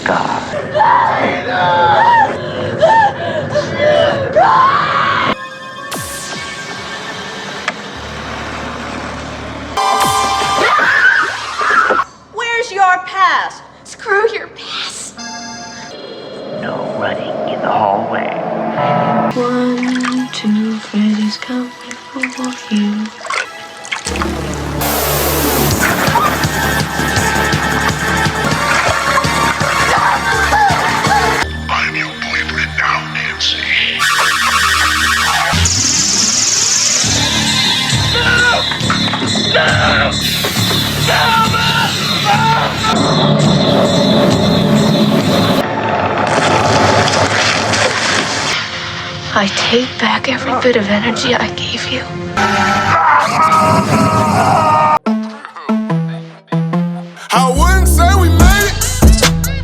scar. Where's your pass? Screw your pass. No running in the hallway. 1, 2, Freddy's coming for you. I'm your boyfriend now, Nancy. I take back every bit of energy I gave you. I wouldn't say we made it,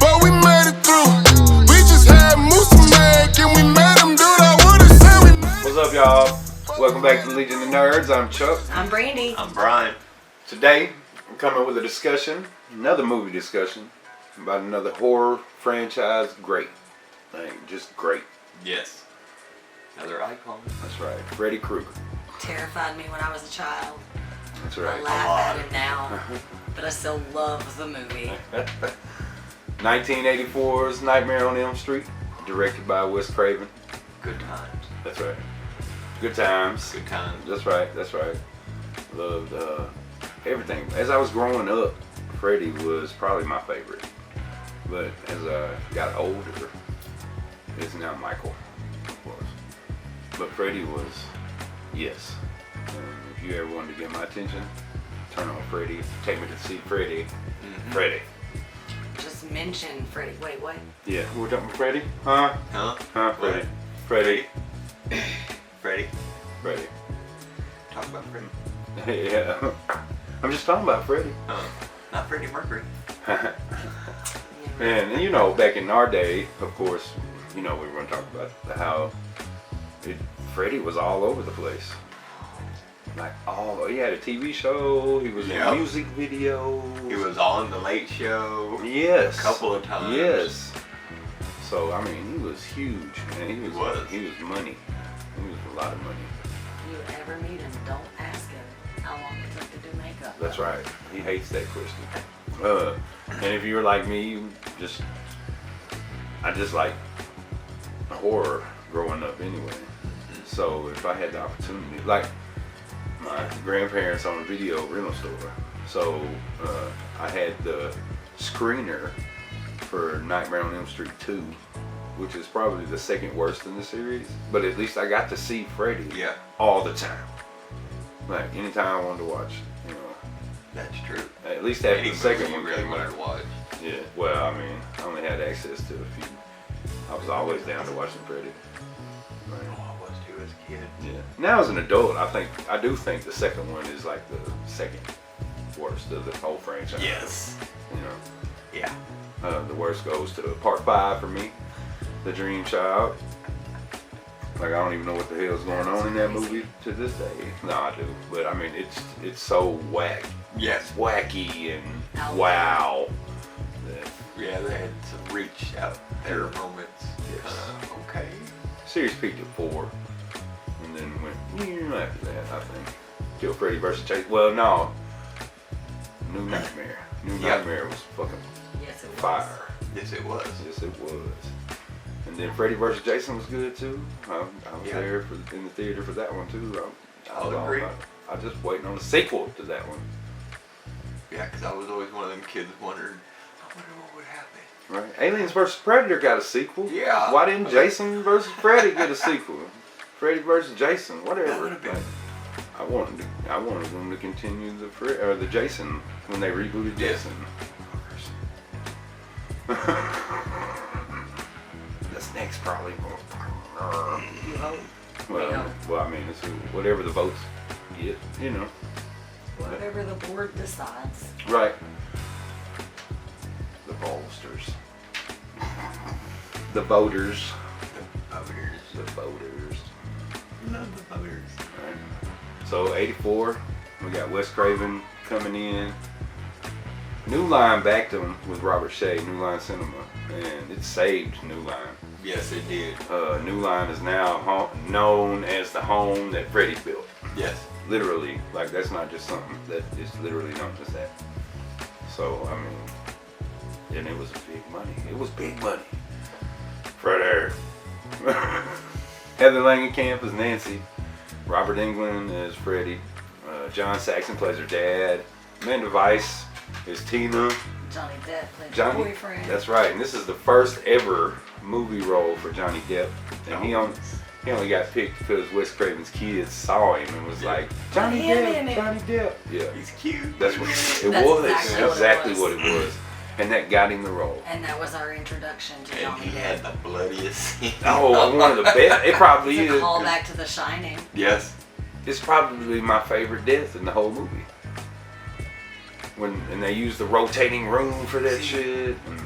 but we made it through. We just had moose to make, and we made them do that. Would've said we made it. What's up, y'all? Welcome back to Legion of Nerds. I'm Chuck. I'm Brandy. I'm Brian. Today, I'm coming with a discussion, another movie discussion, about another horror franchise. Great. Like, just great. Yes. Another icon. That's right. Freddy Krueger. Terrified me when I was a child. That's I right. laugh at him now, but I still love the movie. 1984's Nightmare on Elm Street, directed by Wes Craven. Good times. That's right. Good times. Good times. That's right. That's right. Loved everything. As I was growing up, Freddy was probably my favorite. But as I got older, it's now Michael, of course. But Freddy was, yes. If you ever wanted to get my attention, turn on Freddy. Take me to see Freddy. Mm-hmm. Freddy. Just mention Freddy. Wait, what? Yeah, we're talking about Freddy? Huh? Huh? Huh? Freddy. Freddy. Freddy. Freddy. Talk about Freddy. Yeah. I'm just talking about Freddy. Not Freddie Mercury. And you know, back in our day, of course, you know, we were going to talk about how Freddy was all over the place. Like, he had a TV show, he was in Yep. music videos. He was on The Late Show. Yes. A couple of times. Yes. So, I mean, he was huge, man. He was money. He was a lot of money. If you ever meet him, don't ask him how long it took to do makeup. That's right. He hates that question. And if you're like me, I just like horror growing up anyway. So if I had the opportunity, like my grandparents owned a video rental store, so I had the screener for Nightmare on Elm Street 2, which is probably the second worst in the series, but at least I got to see Freddy all the time. Like anytime I wanted to watch, you know. That's true. At least after the second one you really came wanted out. to watch. Yeah, well, I mean, I only had access to a few. I was always down to watching Freddy. Right. Oh, I was too as a kid. Yeah. Now as an adult, I do think the second one is like the second worst of the whole franchise. Yes. You know. Yeah. The worst goes to part 5 for me, The Dream Child. Like, I don't even know what the hell is going on in that movie to this day. No, I do, but I mean, it's so whack. Yes. Wacky and wow. Yeah, they had some reach out there moments. Yes. Okay. Series peaked at 4, and then went after that, I think. Till Freddy vs. Jason. Well, no. New Nightmare. Nightmare was fucking fire. Yes, it was. Yes, it was. And then Freddy vs. Jason was good too. I was there in the theater for that one too. I'll agree. I was just waiting on the sequel to that one. Yeah, because I was always one of them kids wondering, I wonder what would happen. Right. Aliens vs. Predator got a sequel. Yeah. Why didn't Jason vs. Freddy get a sequel? Freddy vs. Jason, whatever. That would have been. I wanted them to continue the Jason when they rebooted Jason. That's next probably. You hope. Well, I mean, it's whatever the votes get, you know. Whatever the board decides. Right. The pollsters. The voters. The voters. Love the voters. Right. So 84, we got Wes Craven coming in. New Line backed them with Robert Shea, New Line Cinema, and it saved New Line. Yes, it did. New Line is now known as the home that Freddy built. Yes. Literally, like that's not just something that is literally not just that. So I mean, and it was big money. It was big money. Freddy. Heather Langenkamp is Nancy. Robert Englund is Freddy. John Saxon plays her dad. Amanda Weiss is Tina. Johnny Depp played Johnny, the boyfriend. that's right, and this is the first ever movie role for Johnny Depp, and he only got picked because Wes Craven's kids saw him and was like, Johnny Depp. Yeah, He's cute. that's what it That's was. exactly What it was, and that got him the role. And that was our introduction to And Johnny he had Depp. the bloodiest scene. Oh, one of the best. It probably It's a is. callback to The Shining. Yes. It's probably my favorite death in the whole movie. And they use the rotating room for that shit. And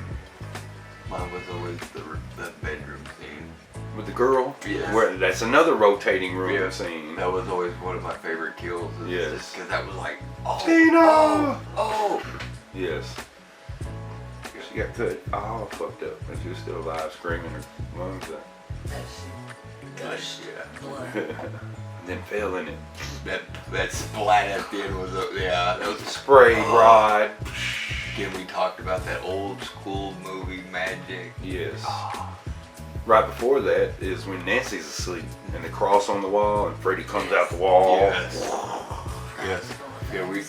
Mine was always the bedroom scene. with the girl. Yes. Where that's another rotating room Yeah. scene. That was always one of my favorite kills. Yes. Because that was like, oh, Tina! oh. Yes. She got cut all fucked up, and she was still alive, screaming her lungs out. That shit gushed Yeah. blood. And then fell in it. That splat at the end was, that was Spray rod. Again, we talked about that old school movie magic. Yes. Right before that is when Nancy's asleep, and the cross on the wall, and Freddy comes out the wall. Yes. Yes.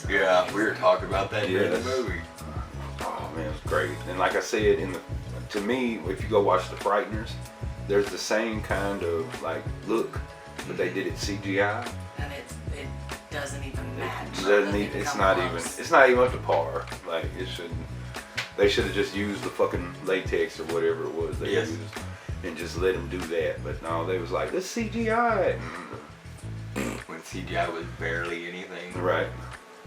Yeah, we were talking about that during the Yes. movie. Oh man, it was great. And like I said, to me, if you go watch The Frighteners, there's the same kind of like look, but they did it CGI. And it doesn't even match. It's not even up to par. Like it shouldn't. They should have just used the fucking latex or whatever it was they Yes. used, and just let them do that. But no, they was like, let's CGI it. When CGI was barely anything. Right.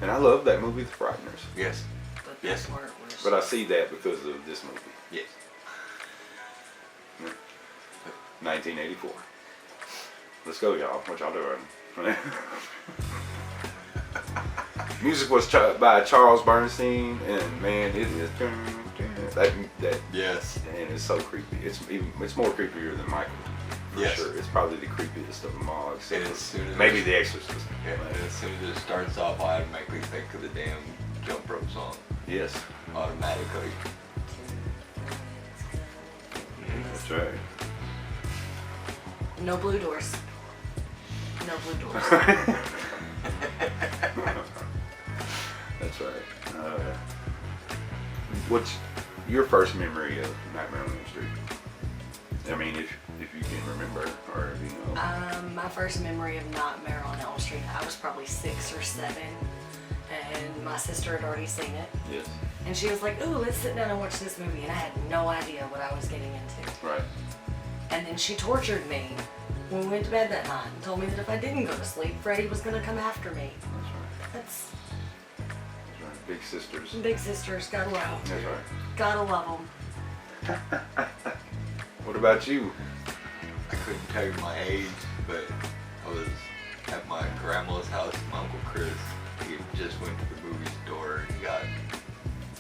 And I love that movie, The Frighteners. Yes. But Yes. that part was But I see that because of this movie, Yes. 1984. Let's go, y'all. What y'all doing? Music was by Charles Bernstein, and man, it is that Yes. and it's so creepy. It's more creepier than Michael, for Yes. sure. It's probably the creepiest of them all, except And as for soon as maybe it- The Exorcist. Yeah, and as soon as it starts off, I automatically think of the damn jump rope song. Yes, Automatically. that's right. no blue doors. No blue doors. That's right. What's your first memory of Nightmare on Elm Street? I mean, if you can remember, or if you know. My first memory of Nightmare on Elm Street, I was probably 6 or 7, and my sister had already seen it. Yes. And she was like, ooh, let's sit down and watch this movie. And I had no idea what I was getting into. Right. And then she tortured me when we went to bed that night and told me that if I didn't go to sleep, Freddy was going to come after me. That's right. That's That's right. Big sisters. big sisters, gotta love them. That's right. Gotta love them. What about you? I couldn't tell you my age, but I was at my grandma's house, my Uncle Chris. He just went to the movie store and got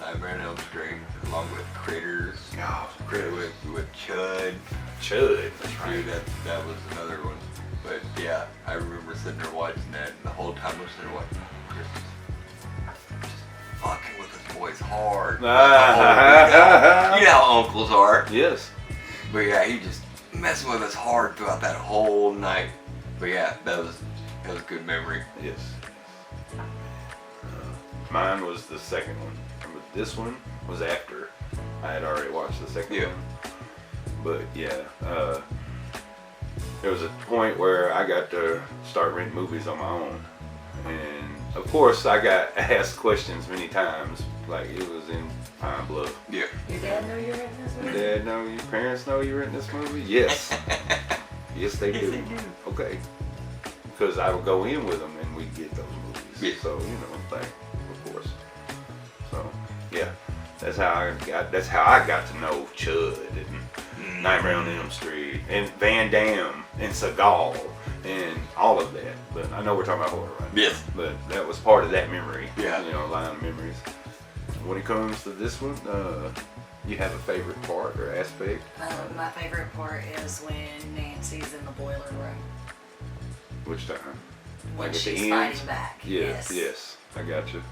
Nightmare on Elm Street along with Critters. Oh, Critters. With Chud. Chud. That's Dude, that was another one. But yeah, I remember sitting there watching that, and the whole time I was sitting there watching Chris just fucking with his voice hard. You know how uncles are. Yes. But yeah, he just messing with us hard throughout that whole night. But yeah, that was a good memory. Yes. Mine was the second one. But this one was after I had already watched the second one. But yeah, there was a point where I got to start renting movies on my own. And of course I got asked questions many times, like it was in Pine Bluff. Yeah. Your dad know you're in this movie? Dad know your parents know you're in this movie? Yes. Yes, they do. Yes, they do. Okay. Because I would go in with them and we'd get those movies. Yeah. So, you know, like, of course. So, yeah. That's how I got to know Chud and Nightmare on Elm Street and Van Damme and Seagal and all of that. But I know we're talking about horror, right? Yes. But that was part of that memory. Yeah. You know, line of memories. when it comes to this one, you have a favorite part or aspect? My favorite part is when Nancy's in the boiler room. Which time? When Like at the she's end? fighting back. Yes. I got you.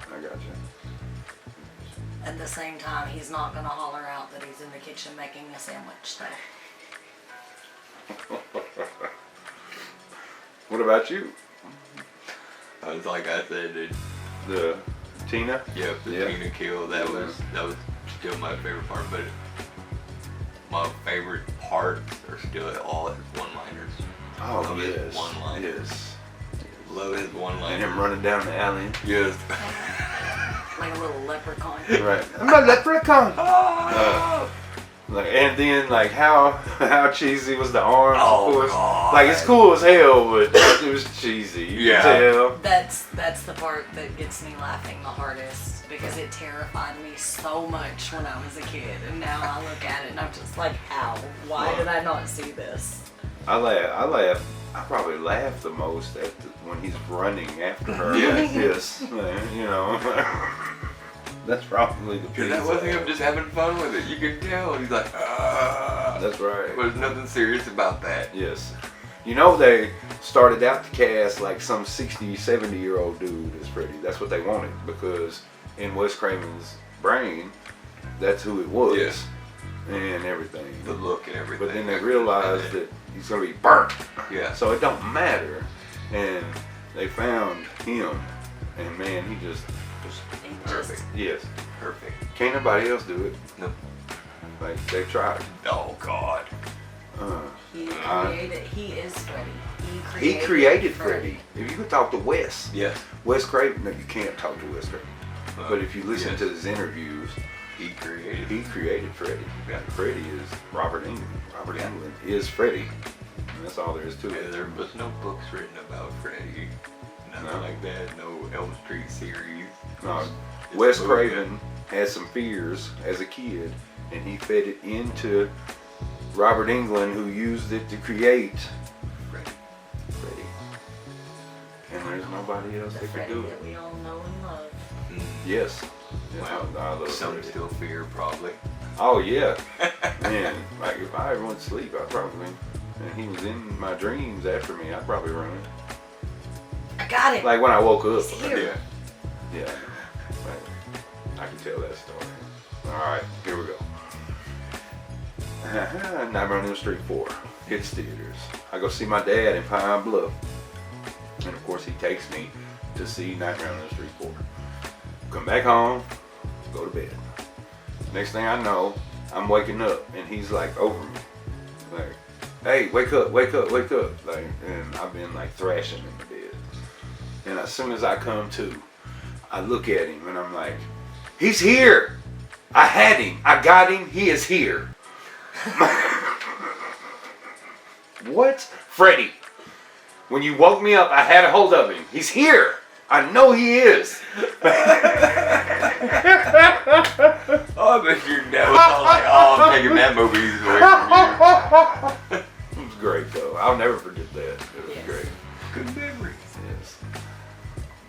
At the same time, he's not going to holler out that he's in the kitchen making a sandwich. So. What about you? I was like I said, The Tina? the Tina kill, that was still my favorite part, but my favorite parts are still all his one-liners. Oh, Love his yes. one-liners. Yes. Love his And one-liners. him running down the alley. Yes. Like a little leprechaun. Right. I'm a leprechaun. And then like how cheesy was the arms? Oh, of course. God. Like it's cool as hell, but it was cheesy. You Yeah. can tell. That's the part that gets me laughing the hardest because it terrified me so much when I was a kid, and now I look at it and I'm just like, how? Why did I not see this? I probably laugh the most at when he's running after her. Yes. You know. That's probably the Because that wasn't him just having fun with it. You can tell. He's like, ah. That's right. There's nothing serious about that. Yes. You know, they started out to cast like some 60, 70-year-old dude as Freddy. That's what they wanted because in Wes Craven's brain, that's who it was. Yes. And everything. The look and everything. But then they realized that he's going to be burnt. Yeah. So it don't matter. And they found him. And man, he just Perfect. yes. Perfect. Can't nobody else do it. No. Like, they've tried. Oh, God. He is Freddy. He created Freddy. If you could talk to Wes. Yes. Wes Craven, no, you can't talk to Wes Craven. But if you listen yes. to his interviews, He created. he created Freddy. Yeah. Freddy is Robert Englund. Robert Yeah. Englund is Freddy. And that's all there is to Yeah, it. there was no books written about Freddy. Nothing No. like that. No Elm Street series. No, It's Wes a movie. Craven had some fears as a kid, and he fed it into Robert Englund, who used it to create Freddy. Freddy. And there's nobody else The that could Freddy do that it. we all know and love. Yes. Yes, Well, I love some Freddy. still fear, probably. Oh yeah, man. Like if I ever went to sleep, I'd probably, and he was in my dreams after me, I'd probably run. I got it. Like when I woke up. He's here. Yeah. Like, I can tell that story. All right, here we go. Nightmare on Elm Street 4 hits theaters. I go see my dad in Pine Bluff, and of course he takes me to see Nightmare on Elm Street 4. Come back home, go to bed. Next thing I know, I'm waking up and he's like over me, like, "Hey, wake up, wake up, wake up!" Like, and I've been like thrashing in the bed. And as soon as I come to, I look at him and I'm like, "He's here! I had him! I got him! He is here!" What? Freddy, when you woke me up, I had a hold of him. He's here! I know he is! Oh, but your dad was all like, "Oh, I'm taking that movies away from you." It was great though. I'll never forget that. It was Yes. great. Good memories. Yes.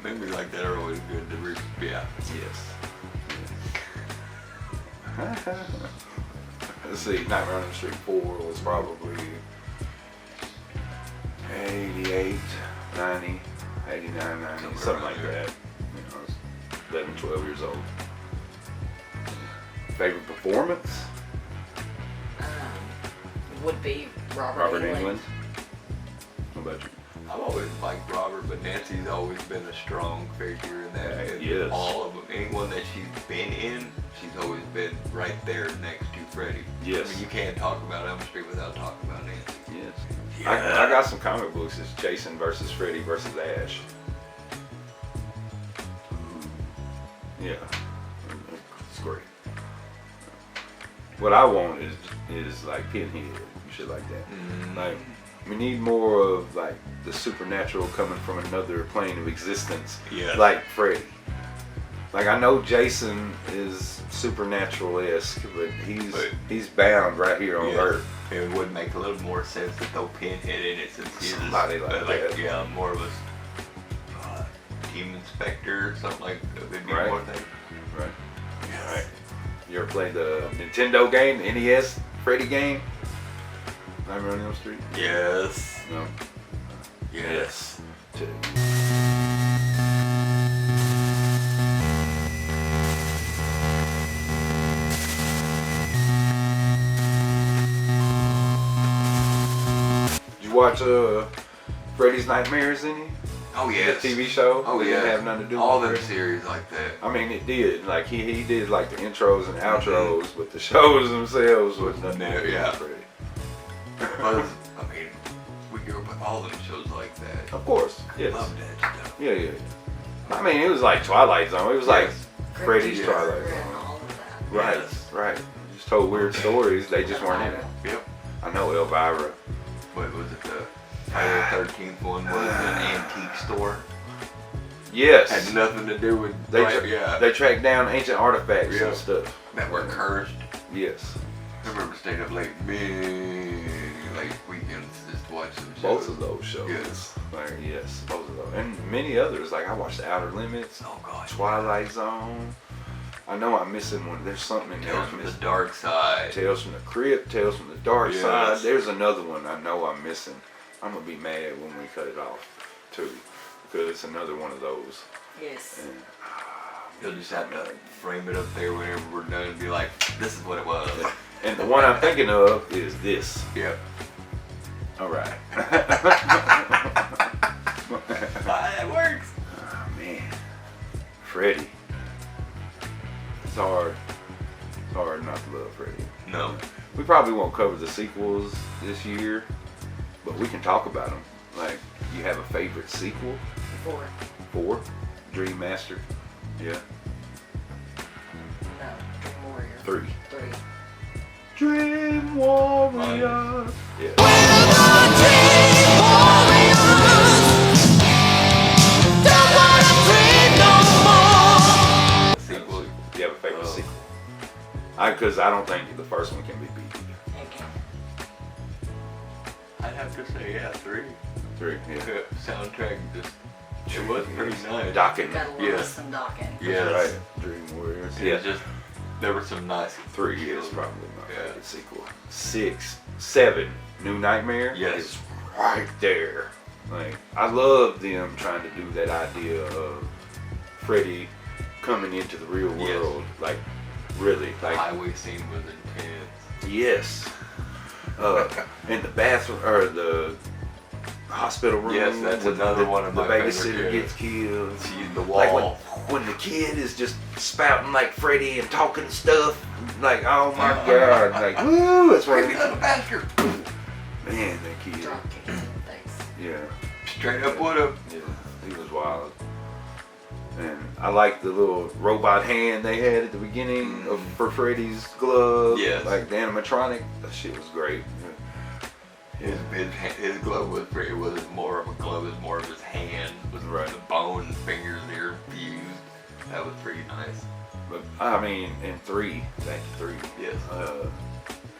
Memories like that are always good to yeah. Yes. Let's see, Nightmare on Elm Street 4 was probably 88, 90, 89, 90, something like that. You know, I was 11, 12 years old. Favorite performance? Would be Robert Englund. What about you? I've always liked Robert, but Nancy's always been a strong figure in that. And Yes. all of them, anyone that she's been in, she's always been right there next to Freddy. Yes. I mean, you can't talk about Elm Street without talking about Nancy. Yes. Yeah. I got some comic books. It's Jason versus Freddy versus Ash. Yeah. It's great. What I want is like Pinhead and shit like that. Like, we need more of like the supernatural coming from another plane of existence. Yeah. Like Freddy. Like, I know Jason is supernatural-esque, but he's bound right here on Earth. It would make a little more sense to throw Pinhead in it since he's Somebody like that. Yeah, more of a demon specter or something like that. Would be Right. more thing. Right. Yeah. You ever played the Nintendo game, the NES Freddy game? Nightmare on Elm Street? Yes. No. Yes. Two. Did you watch Freddy's Nightmares any? Oh yes. The TV show? Oh It yeah. didn't have nothing to do all with them Freddy? series like that. I mean, it did. Like he did like the intros and outros, but the shows themselves was nothing to do with Yeah. Freddy. Because, I mean, we grew up with all them shows like that. Of course, yes. Love that stuff. Yeah, yeah. I mean, it was like Twilight Zone. It was like Yes. Freddy's Krueger Twilight and Zone. all of that. Right, Yes. right. Just told weird stories. They just weren't in it. Yep. I know Elvira. What was it? The Friday the 13th one was an antique store. Yes. Had nothing to do with They, like, they tracked down ancient artifacts Yeah. and stuff. that were cursed. Yes. I remember staying up late weekends just to watch some shows. Both of those shows. Yes. Like, yes, both of those. And many others. Like I watched The Outer Limits, Oh gosh. Twilight Zone. I know I'm missing one. There's something in there. Tales I'm from the missing. Dark Side. Tales from the Crypt, Tales from the Dark Yes. Side. There's another one I know I'm missing. I'm gonna be mad when we cut it off too, because it's another one of those. Yes. And, You'll just have to frame it up there whenever we're done and be like, this is what it was. and the one I'm thinking of is this. Yep. All right. It works. Oh man, Freddy. It's hard. It's hard not to love Freddy. No. We probably won't cover the sequels this year, but we can talk about them. Like, you have a favorite sequel? 4. 4? Dream Master? Yeah. No. Dream Warrior. 3. 3. Dream Warrior. Yeah. Sequel. You have a favorite sequel? Because I don't think the first one can be beat. Okay. I'd have to say, yeah, 3. 3, yeah. Soundtrack just, it was pretty nice. Docking. Gotta love Yes. some docking. Yes. Right. Dream Warriors. It was just, there were some nice 3 is probably my Yeah. favorite sequel. 6, 7, New Nightmare. Yes. Is right there. Like, I love them trying to do that idea of Freddy coming into the real Yes. world. Like, really. The Like, highway scene was intense. yes. In the bathroom, or the hospital room. Yes, that's when another one of the my babysitter favorite, gets killed. See the Like wall. when the kid is just spouting like Freddy and talking stuff, like, oh my god, like, woo, that's Bring what me to the bastard. man, that kid, Drop kicks in the face. yeah, Straight up with him. yeah, he was wild. And I like the little robot hand they had at the beginning for Freddy's glove, Yes. like the animatronic, that shit was great. His glove was pretty, it was more of a glove, it was more of his hand, with Right. the bone fingers there fused. That was pretty nice. But I mean, in 3, back to 3, Yes.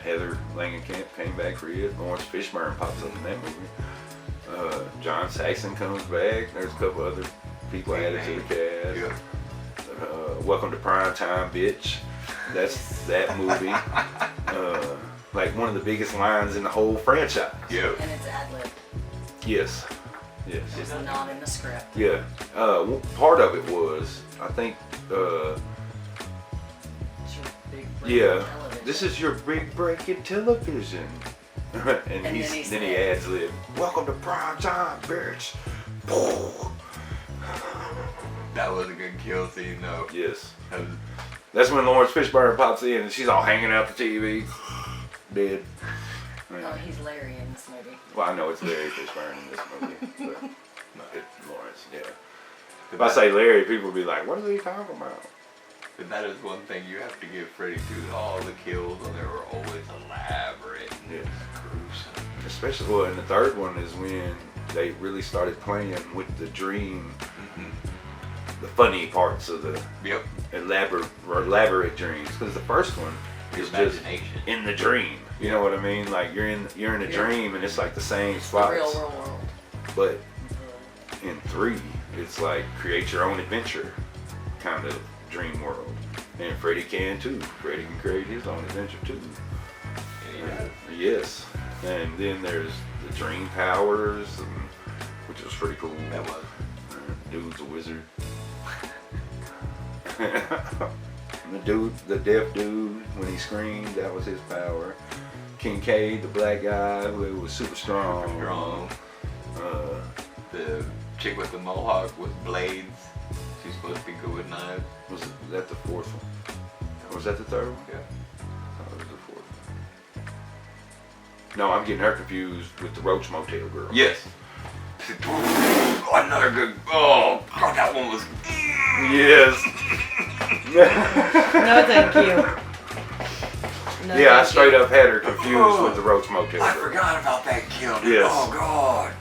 Heather Langenkamp came back for it. Lawrence Fishburne pops up in that movie. John Saxon comes back. There's a couple other people added to the cast. Yeah. Welcome to Prime Time, bitch. That's that movie. Like one of the biggest lines in the whole franchise. Yeah. And it's ad-libbed. Yes. Yes. It's not in the script. Yeah. Part of it was, I think, It's your big break yeah, television. this is your big break in television. and then he then he said- adds lib. Welcome to Prime Time, bitch. That was a good kill scene though. Yes. That was, That's when Lawrence Fishburne pops in and she's all hanging out the TV. Dead. Oh, he's Larry in this movie. Well, I know it's Larry Fishburne in this movie, but it's Lawrence, yeah. If I say Larry, people will be like, what are they talking about? but that is one thing you have to give Freddy to. All the kills, and they were always elaborate and Yeah. gruesome. Especially, well, in the third one is when they really started playing with the dream, the funny parts of the Yep. elaborate dreams. Because the first one is just Imagination. in the dream. You know what I mean? Like you're in a Yeah. dream and it's like the same The spots. real world. But in 3, it's like create your own adventure kind of dream world. And Freddy can too. Freddy can create his own adventure too. Yes. And then there's the dream powers, which was pretty cool. That was. Dude's a wizard. The deaf dude, when he screamed, that was his power. Kincaid, the black guy, who was super strong. The chick with the mohawk with blades. She's supposed to be good with knives. Was that the fourth one? Was that the third one? Yeah. Oh, it was the fourth one. No, I'm getting her confused with the Roach Motel girl. Yes. Another good. Oh, God, that one was. Yes. No, thank you. No, Yeah, I thank straight you. up had her confused with the Roach Motel I girl. forgot about that kill. Yes. Oh, God.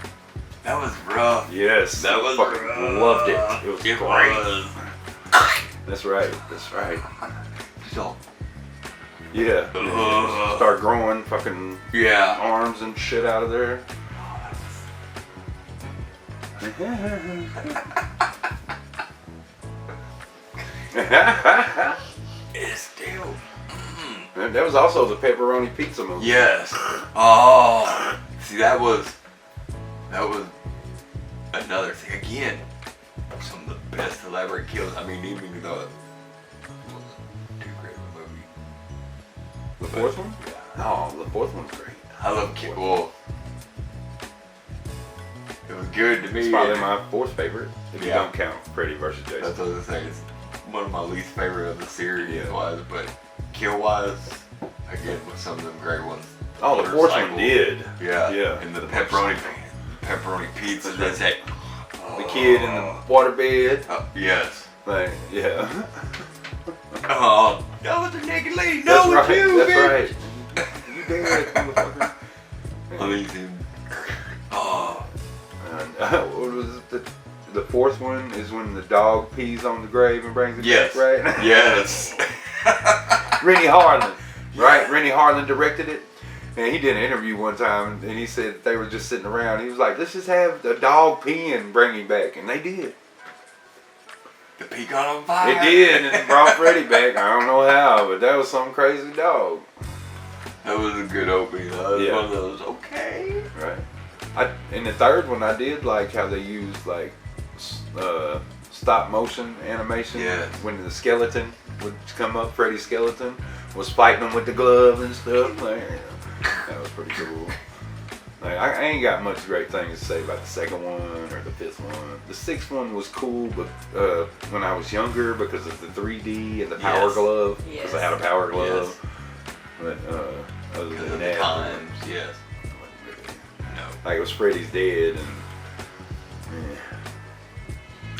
That was rough. Yes. That was fucking rough. loved it. It was It great. was. That's right. That's right. So, Yeah. Start growing fucking yeah. arms and shit out of there. It's still. And that was also the pepperoni pizza movie. Yes. Oh. See, that was another thing. Again, some of the best elaborate kills. I mean, even though it wasn't too great of a movie. The fourth one? Yeah. Oh, the fourth one's great. I love kill. Well, it was good to me. It's probably my fourth favorite, if you Yeah. don't count Freddy vs. Jason. That's what I was saying. It's one of my least favorite of the series Yeah. wise, but kill wise, again with some of them great ones. Oh, the fourth one Motorcycle. did. Yeah. Yeah. And the pepperoni pizza. That's it. The kid in the waterbed. Yes. Like, yeah. Oh, that was a naked lady. That's No, right. it's you, That's bitch. right. You dead, motherfucker. Amazing. Oh. And, what was it? The fourth one is when the dog pees on the grave and brings it Yes. back, right? Yes. Rennie Harlan, right? Rennie Harlan directed it. And he did an interview one time, and he said they were just sitting around. He was like, let's just have the dog pee and bring him back. And they did. The pea got on fire. It did, and it brought Freddy back. I don't know how, but that was some crazy dog. That was a good opening. That was Yeah. one of those, okay. Right. In the third one, I did like how they used like stop motion animation. Yes. When the skeleton would come up, Freddy's skeleton was fighting them with the glove and stuff. Like, that was pretty cool. Like, I ain't got much great things to say about the second one or the fifth one. The sixth one was cool, but when I was younger, because of the 3D and the power Yes. glove, because I had a power glove. Yes. But other Because than of the that, times, yes. No. like it was Freddy's Dead, and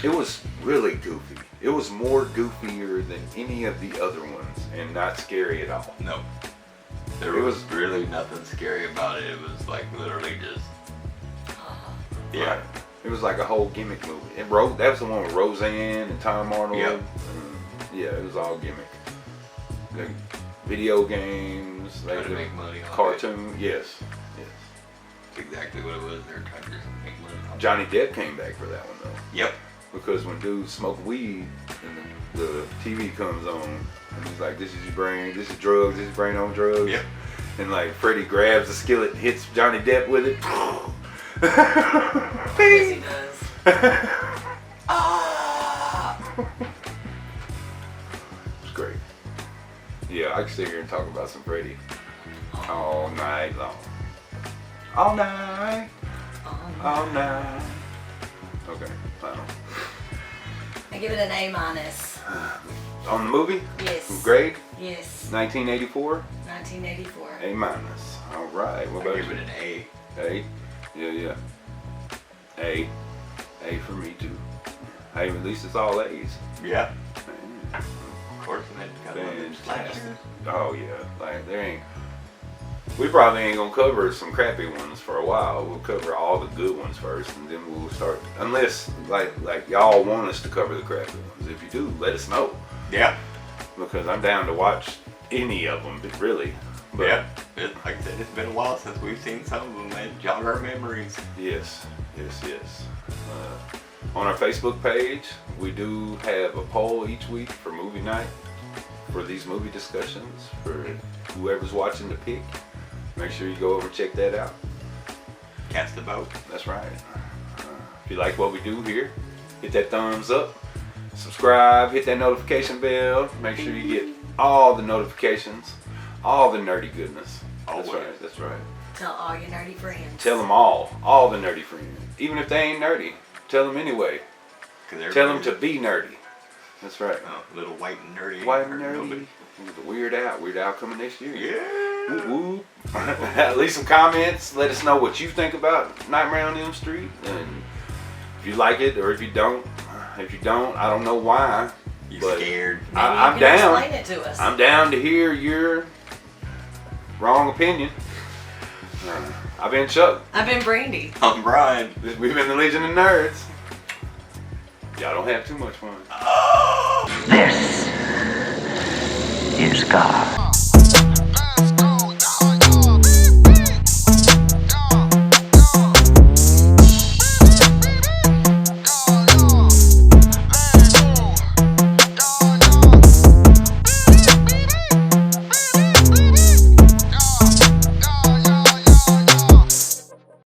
it was really goofy. It was more goofier than any of the other ones, and not scary at all. No. There It was was- really nothing scary about it. It was like literally just. Yeah. Right. It was like a whole gimmick movie. And that was the one with Roseanne and Tom Arnold. Yep. Yeah, it was all gimmick. Like video games, Trying like to the make money on cartoon. Yes, yes. That's exactly what it was. They were trying to just make money on it. Johnny Depp came back for that one though, Yep. because when dudes smoke weed and the TV comes on, and he's like, "This is your brain. This is drugs. This is brain on drugs." Yep. And like Freddy grabs the skillet, and hits Johnny Depp with it. Yes, he does. It's great. Yeah, I can sit here and talk about some Freddy all night long. All night. All night. Okay, final. I give it an A minus. On the movie? Yes. Grade? Yes. 1984? 1984. A minus. All right. What I about give you? it an A. A? Yeah. A. A for me too. Hey, at least it's all A's. Yeah. Man. Of course, and then got one of them Fantastic. slashers. Oh yeah, like there ain't. We probably ain't gonna cover some crappy ones for a while. We'll cover all the good ones first, and then we'll start. Unless like y'all want us to cover the crappy ones. If you do, let us know, Yeah. because I'm down to watch any of them. Really. But Yeah. Like I said, it's been a while since we've seen some of them and jog our memories. Yes. On our Facebook page, we do have a poll each week for movie night. for these movie discussions, for whoever's watching the pick. Make sure you go over and check that out. Cast the vote. That's right. If you like what we do here, hit that thumbs up, subscribe, hit that notification bell. Make sure you get all the notifications, all the nerdy goodness. That's Always. right. That's right. Tell all your nerdy friends. Tell them all the nerdy friends. Even if they ain't nerdy, tell them anyway. Tell them to be nerdy. That's right. Oh, little white and nerdy. White and nerdy. Nobody. The Weird Al coming next year. Yeah. Woo woo. Leave some comments. Let us know what you think about Nightmare on Elm Street, and if you like it or if you don't. If you don't, I don't know why. You but scared? Maybe I'm you can down. explain it to us. I'm down to hear your wrong opinion. I've been Chuck. I've been Brandy. I'm Brian. We've been the Legion of Nerds. Y'all don't have too much fun. This is God.